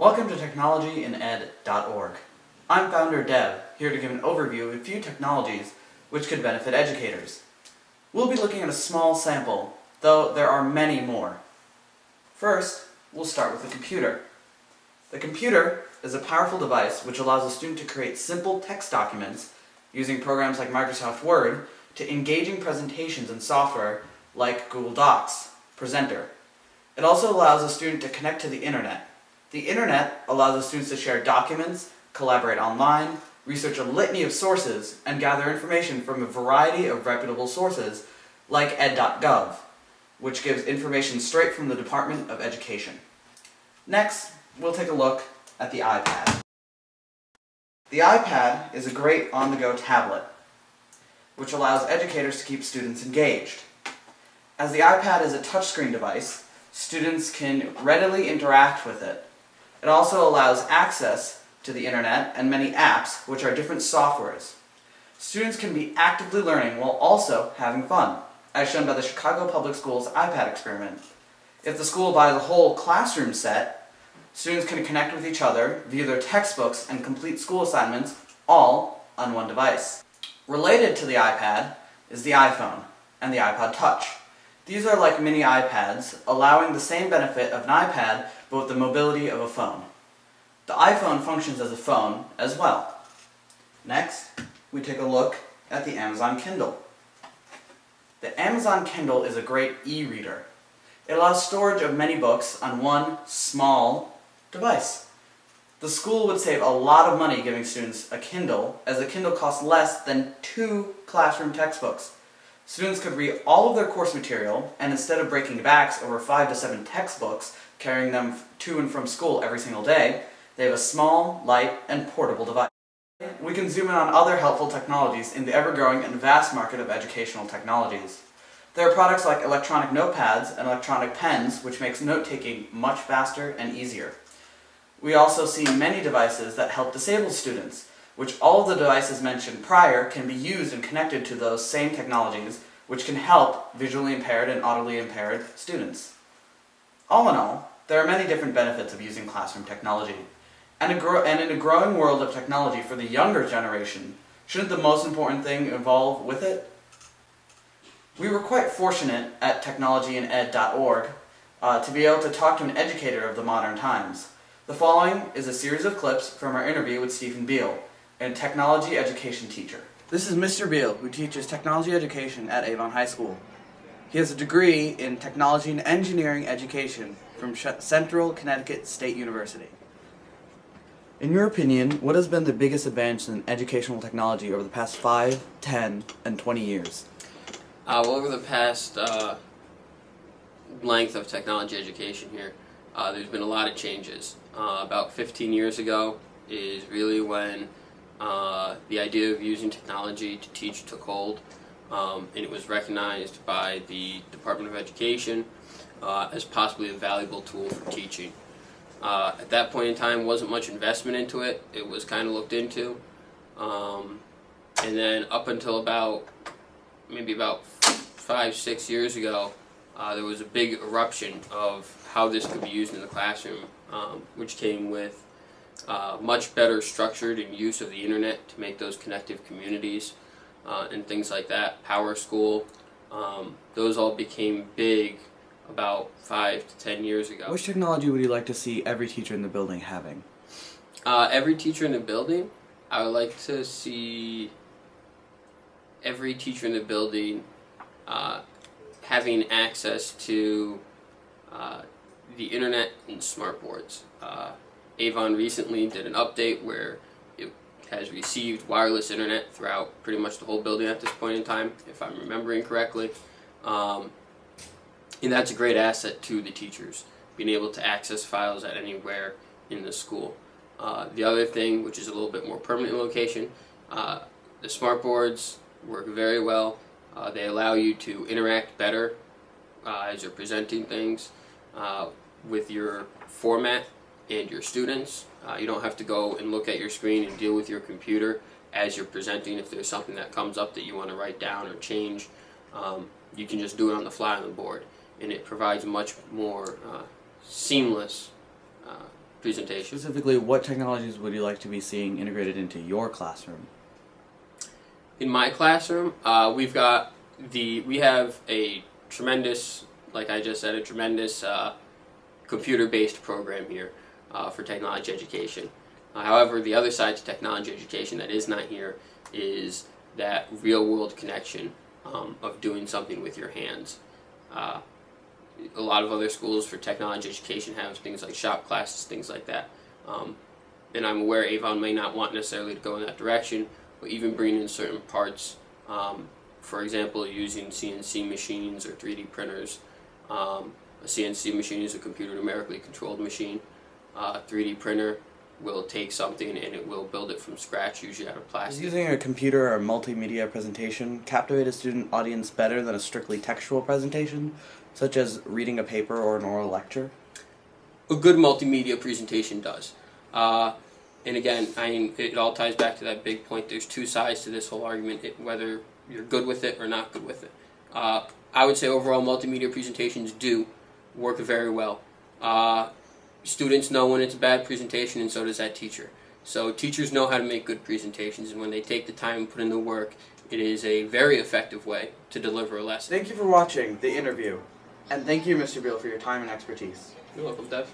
Welcome to technologyined.org. I'm founder Deb, here to give an overview of a few technologies which could benefit educators. We'll be looking at a small sample, though there are many more. First, we'll start with the computer. The computer is a powerful device which allows a student to create simple text documents using programs like Microsoft Word to engaging presentations in software like Google Docs, Presenter. It also allows a student to connect to the internet. The internet allows the students to share documents, collaborate online, research a litany of sources, and gather information from a variety of reputable sources like ed.gov, which gives information straight from the Department of Education. Next, we'll take a look at the iPad. The iPad is a great on-the-go tablet, which allows educators to keep students engaged. As the iPad is a touchscreen device, students can readily interact with it. It also allows access to the internet and many apps, which are different softwares. Students can be actively learning while also having fun, as shown by the Chicago Public Schools iPad experiment. If the school buys a whole classroom set, students can connect with each other, view their textbooks, and complete school assignments, all on one device. Related to the iPad is the iPhone and the iPod Touch. These are like mini iPads, allowing the same benefit of an iPad, but with the mobility of a phone. The iPhone functions as a phone as well. Next, we take a look at the Amazon Kindle. The Amazon Kindle is a great e-reader. It allows storage of many books on one small device. The school would save a lot of money giving students a Kindle, as a Kindle costs less than 2 classroom textbooks. Students could read all of their course material, and instead of breaking backs over 5 to 7 textbooks, carrying them to and from school every single day, they have a small, light, and portable device. We can zoom in on other helpful technologies in the ever-growing and vast market of educational technologies. There are products like electronic notepads and electronic pens, which makes note-taking much faster and easier. We also see many devices that help disabled students, which all of the devices mentioned prior can be used and connected to those same technologies, which can help visually impaired and audibly impaired students. All in all, there are many different benefits of using classroom technology. And in a growing world of technology for the younger generation, shouldn't the most important thing evolve with it? We were quite fortunate at technologyined.org to be able to talk to an educator of the modern times. The following is a series of clips from our interview with Stephen Beal, a technology education teacher. This is Mr. Beal, who teaches technology education at Avon High School. He has a degree in technology and engineering education from Central Connecticut State University. In your opinion, what has been the biggest advance in educational technology over the past 5, 10, and 20 years? Well, over the past length of technology education here, there's been a lot of changes. About 15 years ago is really when the idea of using technology to teach took hold, and it was recognized by the Department of Education as possibly a valuable tool for teaching. At that point in time, wasn't much investment into it. It was kind of looked into, and then up until maybe about 5-6 years ago, there was a big eruption of how this could be used in the classroom, which came with much better structured and use of the internet to make those connective communities and things like that. Power School, those all became big about 5 to 10 years ago. Which technology would you like to see every teacher in the building having? Every teacher in the building, I would like to see every teacher in the building having access to the internet and smartboards. Avon recently did an update where it has received wireless internet throughout pretty much the whole building at this point in time, if I'm remembering correctly. And that's a great asset to the teachers, being able to access files at anywhere in the school. The other thing, which is a little bit more permanent location, the smartboards work very well. They allow you to interact better as you're presenting things with your format and your students. You don't have to go and look at your screen and deal with your computer as you're presenting. If there's something that comes up that you want to write down or change, you can just do it on the fly on the board, and it provides much more seamless presentation. Specifically, what technologies would you like to be seeing integrated into your classroom? In my classroom, we have a tremendous, like I just said, a tremendous computer-based program here for technology education. However, the other side to technology education that is not here is that real-world connection of doing something with your hands. A lot of other schools for technology education have things like shop classes, things like that. And I'm aware Avon may not want necessarily to go in that direction, but even bringing in certain parts, for example, using CNC machines or 3D printers. A CNC machine is a computer numerically controlled machine. 3D printer will take something and it will build it from scratch, usually out of plastic. Does using a computer or multimedia presentation captivate a student audience better than a strictly textual presentation, such as reading a paper or an oral lecture? A good multimedia presentation does. And again, it all ties back to that big point. There's two sides to this whole argument, whether you're good with it or not good with it. I would say overall multimedia presentations do work very well. Students know when it's a bad presentation, and so does that teacher. So teachers know how to make good presentations, and when they take the time and put in the work, it is a very effective way to deliver a lesson. Thank you for watching the interview, and thank you, Mr. Beal, for your time and expertise. You're welcome, Dev.